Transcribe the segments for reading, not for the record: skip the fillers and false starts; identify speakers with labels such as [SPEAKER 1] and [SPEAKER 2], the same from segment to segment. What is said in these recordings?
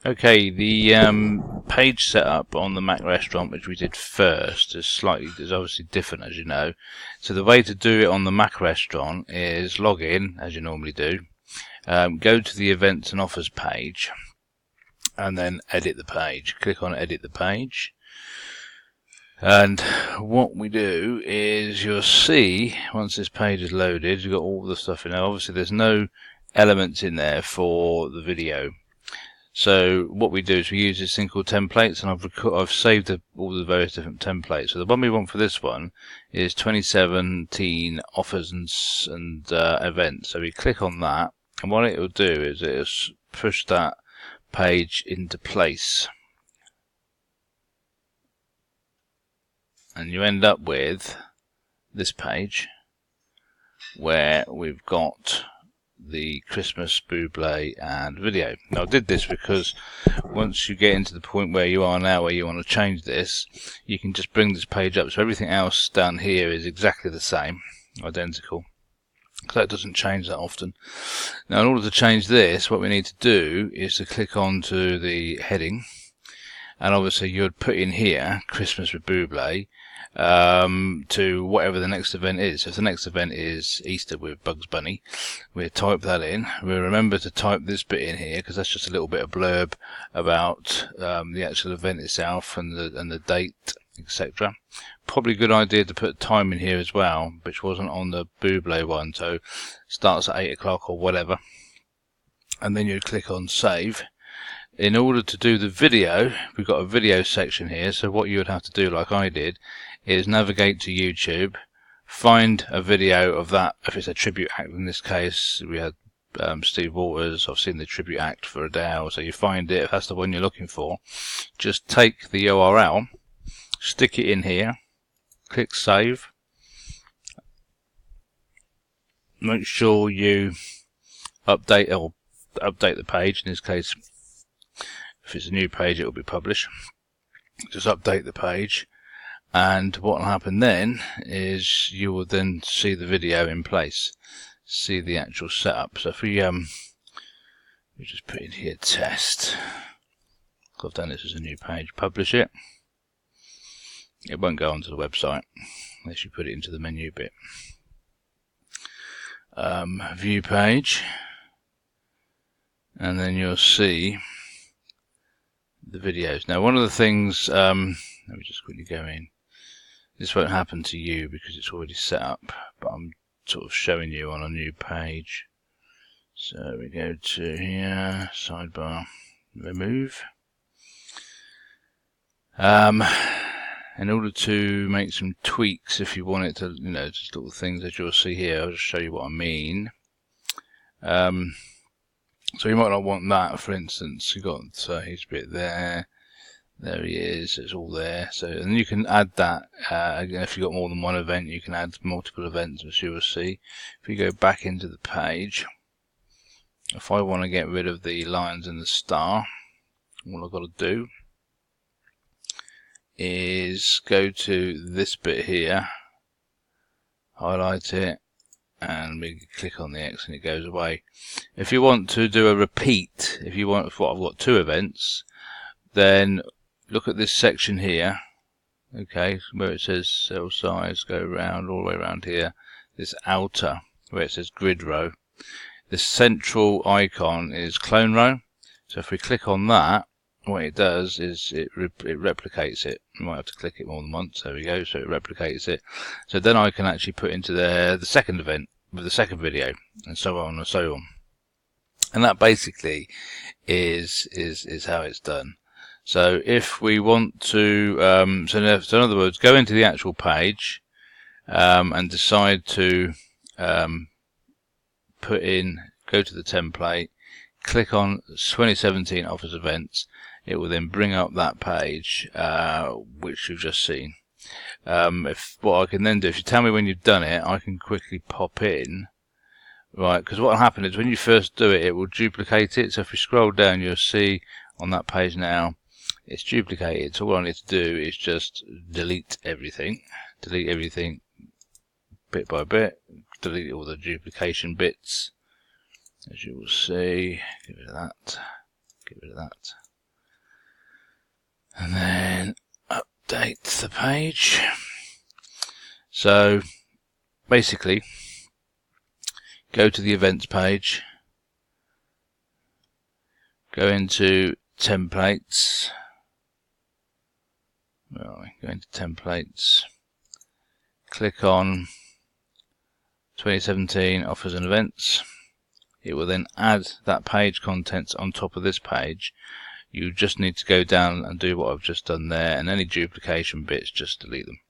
[SPEAKER 1] Okay, the page setup on the Mac Restaurant, which we did first, is obviously different, as you know. So the way to do it on the Mac Restaurant is log in, as you normally do, go to the events and offers page, and then edit the page. Click on edit the page. And what we do is you'll see, once this page is loaded, you've got all the stuff in there. Obviously, there's no elements in there for the video. So what we do is we use this thing called templates, and I've saved all the various different templates. So the one we want for this one is 2017 offers and events. So we click on that, and what it will do is it'll push that page into place, and you end up with this page where we've got the Christmas Buble and video. Now I did this because once you get into the point where you are now, where you want to change this, you can just bring this page up. So everything else down here is exactly the same, identical. So that doesn't change that often. Now in order to change this, what we need to do is to click on to the heading, and obviously you would put in here Christmas with Buble to whatever the next event is. So if the next event is Easter with Bugs Bunny, we'll type that in. We'll remember to type this bit in here because that's just a little bit of blurb about the actual event itself and the date, etc. Probably a good idea to put time in here as well, which wasn't on the Buble one, so starts at 8 o'clock or whatever, and then you click on save. In order to do the video, we've got a video section here, so what you would have to do, like I did, is navigate to YouTube, find a video of that. If it's a tribute act, in this case we had Steve Waters. I've seen the tribute act for Adele, so you find it. If that's the one you're looking for, just take the URL, stick it in here, click save. Make sure you update the page. In this case, if it's a new page, it will be published. Just update the page, and what will happen then is you will then see the video in place, see the actual setup. So if we just put in here test, I've done this as a new page, publish it. It won't go onto the website unless you put it into the menu bit. View page, and then you'll see the videos. Now one of the things, let me just quickly go in. This won't happen to you because it's already set up, but I'm sort of showing you on a new page. So we go to here, sidebar, remove. In order to make some tweaks, if you want it to, just little things as you'll see here, I'll just show you what I mean. So you might not want that, for instance. You've got his bit there. There he is. It's all there. So, and you can add that. Again, if you've got more than one event, you can add multiple events, as you will see. If you go back into the page, if I want to get rid of the lions and the star, all I've got to do is go to this bit here, highlight it, and we click on the X and it goes away. If you want to do a repeat, if I've got two events, then look at this section here, okay, where it says cell size, go around, all the way around here, this outer, where it says grid row. The central icon is clone row, so if we click on that, what it does is it replicates it. You might have to click it more than once. There we go. So it replicates it. So then I can actually put into there the second event with the second video, and so on and so on. And that basically is how it's done. So if we want to, so in other words, go into the actual page and decide to go to the template, click on 2017 offers events. It will then bring up that page which you've just seen. What I can then do, if you tell me when you've done it, I can quickly pop in, right? Because what will happen is when you first do it, it will duplicate it. So if you scroll down, you'll see on that page now it's duplicated. So all I need to do is just delete everything bit by bit, delete all the duplication bits, as you will see. Get rid of that. and then update the page. So basically, go to the events page, go into templates, go into templates, click on 2017 offers and events. It will then add that page contents on top of this page. You just need to go down and do what I've just done there, and any duplication bits, just delete them.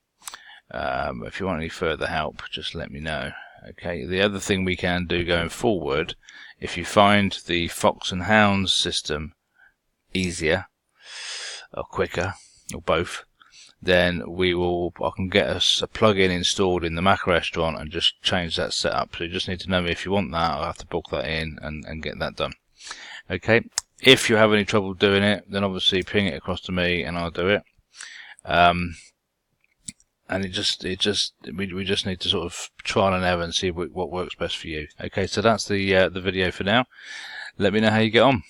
[SPEAKER 1] If you want any further help, just let me know. Okay, the other thing we can do going forward, if you find the Fox and Hounds system easier or quicker or both, then I can get us a plugin installed in the Mac restaurant and just change that setup. So you just need to know me if you want that. I'll have to book that in and get that done. Okay, if you have any trouble doing it, then obviously ping it across to me and I'll do it. And we just need to sort of trial and error and see what works best for you. Okay, so that's the video for now. Let me know how you get on.